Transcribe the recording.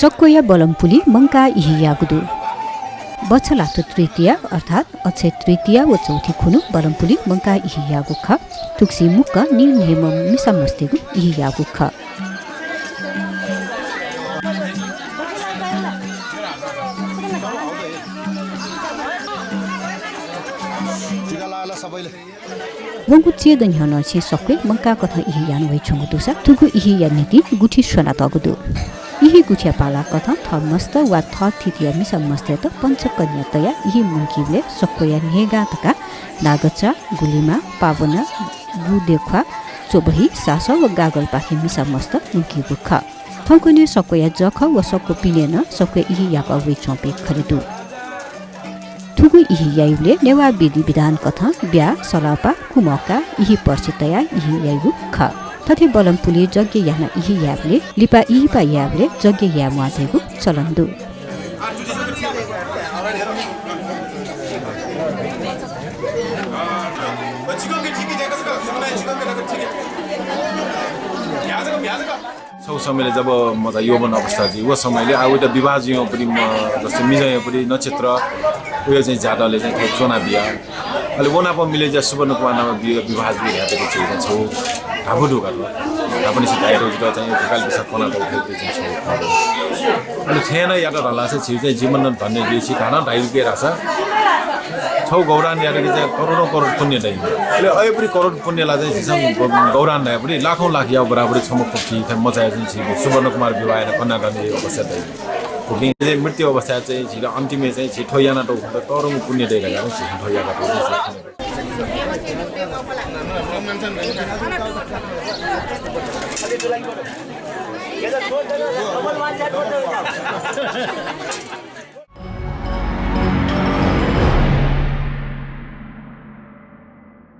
सक्कोया बलमपुली मंका इहियागुदु बछलातो तृतीया अर्थात् अक्षय तृतीया व चौथी खुनु बलमपुली मंका इहियागु ख तुक्सी मुक्क निर्नेम मिसमस्तेगु इहियागु ख वंगु चेदन हन छि सक्वे मंका कथा इहियान वइ छंगु दोसा तुगु इहिया नीति गुठी सना तगुदु इहि गुठिया पाला कथा थमस्त वा थ थितिया मिसमस्ते त पंचकन्या तया इहि मुंकिले सक्कोया नेगा तका नागचा गुलिमा पावना गुदेखा चोबही सास व गागल पाखि मिसमस्त मुंकि बुख थौकुने सक्कोया जख व सक्को पिलेन सक्वे इहि याका वइ चोपे खरिदु थुगु इहि यायुले नेवा विधि विधान कथा ब्या सलापा कुमका इहि पर्सितया इहि यायु ख तथे बलमपुली जग्गे याना इहि याबले लिपा इहिपा याबले जग्गे या माथेगु चलन्दु सौ समयले जब म त यौवन अवस्था चाहिँ वो समयले अब एउटा विवाह जियो पनि म जस्तै मिजय पनि नक्षत्र उयो चाहिँ जाडले चाहिँ खै चोना बिहा अहिले वना प मिले जा सुवर्ण कुमार नाम विवाह जियो हेरेको चाहिँ छौ ढाबु ढुकाको पनि सिधाइरो चाहिँ ढकाल पिसा कोना त उठेको चाहिँ छौ अनि थिएन यात ढला चाहिँ छिउ चाहिँ जीवन धन्य लिएछि खाना ढाइके राछ छौ गौरान यारे चाहिँ करोडौं करोड पुण्य दै अहिले अहिले पनि करोड पुण्यलाई चाहिँ झिसङ गौरान ढाइ पनि लाखौं लाख या बराबरी छम खोपी मचाए चाहिँ सुवर्ण कुमार विवाह कन्या गर्ने अवस्था दै चाहिँ मृत्यु अवस्था चाहिँ छिटो अन्तिमै चाहिँ छिटो याना त करोडौं पुण्य दै लगाएर छिटो याना त